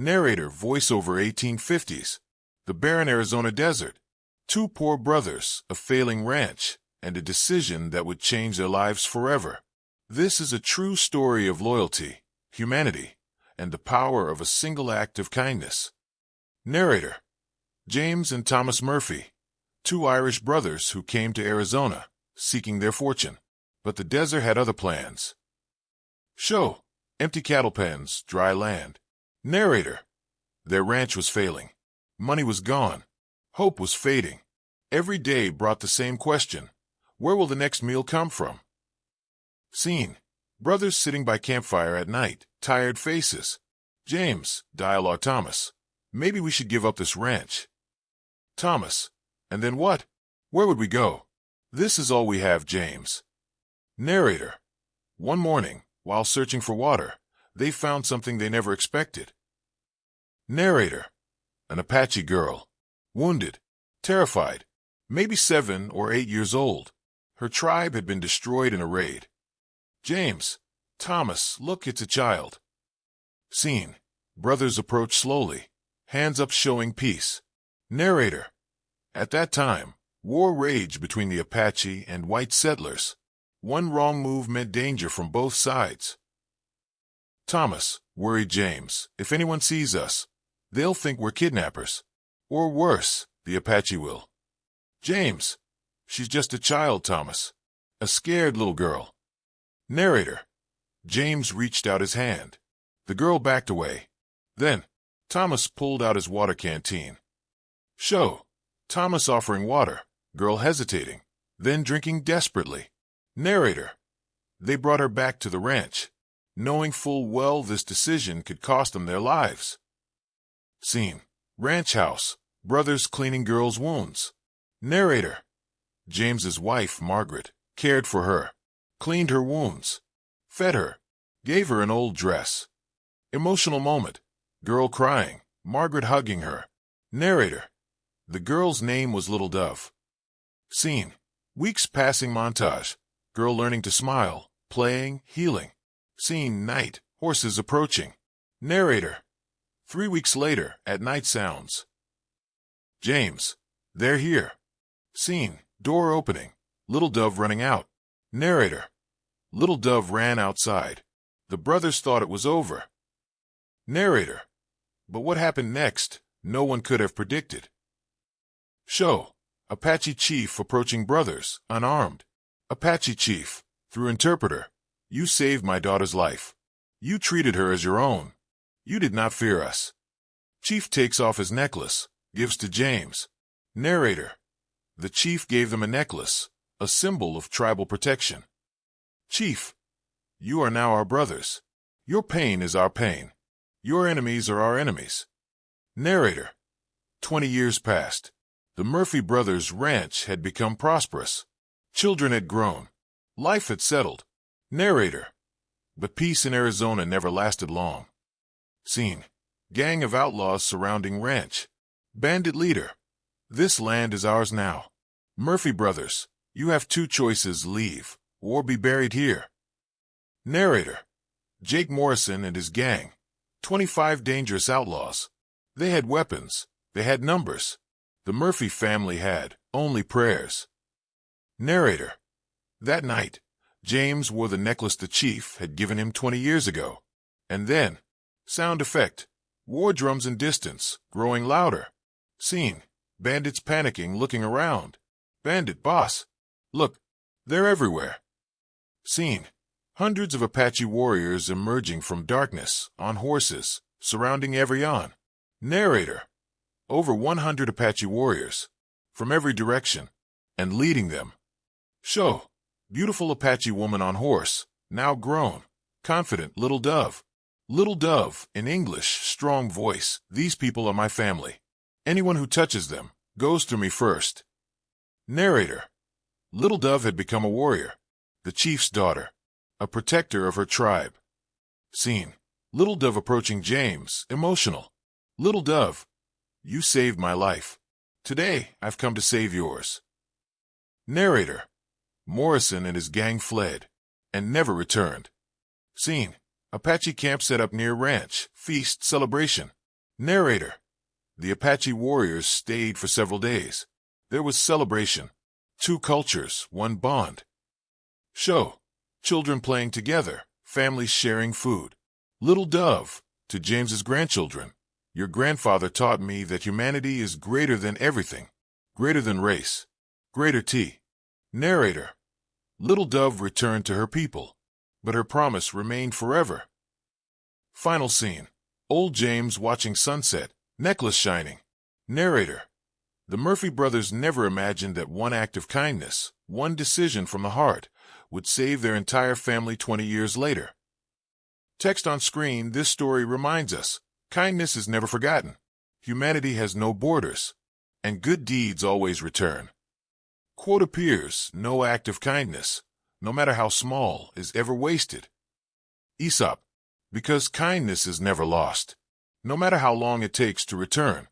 Narrator, voiceover 1850s. The barren Arizona desert. Two poor brothers, a failing ranch, and a decision that would change their lives forever. This is a true story of loyalty, humanity, and the power of a single act of kindness. Narrator, James and Thomas Murphy. Two Irish brothers who came to Arizona, seeking their fortune. But the desert had other plans. Show, empty cattle pens, dry land. Narrator, their ranch was failing. Money was gone. Hope was fading. Every day brought the same question. Where will the next meal come from? Scene, brothers sitting by campfire at night, tired faces. James, dialogue Thomas, maybe we should give up this ranch. Thomas, and then what? Where would we go? This is all we have, James. Narrator, one morning, while searching for water, they found something they never expected. Narrator, an Apache girl, wounded, terrified, maybe 7 or 8 years old. Her tribe had been destroyed in a raid. James, Thomas, look, it's a child. Scene, brothers approach slowly, hands up showing peace. Narrator, at that time, war raged between the Apache and white settlers. One wrong move meant danger from both sides. Thomas, worried James, if anyone sees us, they'll think we're kidnappers. Or worse, the Apache will. James, she's just a child, Thomas. A scared little girl. Narrator, James reached out his hand. The girl backed away. Then, Thomas pulled out his water canteen. Show, Thomas offering water, girl hesitating, then drinking desperately. Narrator, they brought her back to the ranch, knowing full well this decision could cost them their lives. Scene, ranch house, brothers cleaning girl's wounds. Narrator, James's wife, Margaret, cared for her, cleaned her wounds, fed her, gave her an old dress. Emotional moment, girl crying, Margaret hugging her. Narrator, the girl's name was Little Dove. Scene, weeks passing montage, girl learning to smile, playing, healing. Scene, night, horses approaching. Narrator, 3 weeks later, at night sounds. James, they're here. Scene, door opening, Little Dove running out. Narrator, Little Dove ran outside. The brothers thought it was over. Narrator, but what happened next, no one could have predicted. Show, Apache Chief approaching brothers, unarmed. Apache Chief, through interpreter, you saved my daughter's life. You treated her as your own. You did not fear us. Chief takes off his necklace, gives to James. Narrator, the chief gave them a necklace, a symbol of tribal protection. Chief, you are now our brothers. Your pain is our pain. Your enemies are our enemies. Narrator, 20 years passed. The Murphy brothers' ranch had become prosperous. Children had grown. Life had settled. Narrator, but peace in Arizona never lasted long. Scene, gang of outlaws surrounding ranch. Bandit leader, this land is ours now. Murphy brothers, you have 2 choices, leave, or be buried here. Narrator, Jake Morrison and his gang, 25 dangerous outlaws. They had weapons, they had numbers. The Murphy family had only prayers. Narrator, that night, James wore the necklace the chief had given him 20 years ago. And then, sound effect, war drums in distance, growing louder. Scene, bandits panicking, looking around. Bandit boss, look, they're everywhere. Scene, hundreds of Apache warriors emerging from darkness, on horses, surrounding Evian. Narrator, over 100 Apache warriors, from every direction, and leading them. Show, beautiful Apache woman on horse, now grown, confident Little Dove. Little Dove, in English, strong voice, these people are my family. Anyone who touches them, goes through me first. Narrator, Little Dove had become a warrior, the chief's daughter, a protector of her tribe. Scene, Little Dove approaching James, emotional. Little Dove, you saved my life. Today, I've come to save yours. Narrator, Morrison and his gang fled, and never returned. Scene, Apache camp set up near ranch, feast, celebration. Narrator: The Apache warriors stayed for several days. There was celebration. Two cultures, one bond. Show: Children playing together, families sharing food. Little Dove: To James's grandchildren. Your grandfather taught me that humanity is greater than everything, greater than race. Greater T. Narrator: Little Dove returned to her people, but her promise remained forever. Final scene: Old James watching sunset, necklace shining. Narrator: The Murphy brothers never imagined that one act of kindness, one decision from the heart, would save their entire family 20 years later. Text on screen: This story reminds us, kindness is never forgotten, humanity has no borders, and good deeds always return. Quote appears: No act of kindness, no matter how small, is ever wasted. Aesop: Because kindness is never lost, no matter how long it takes to return.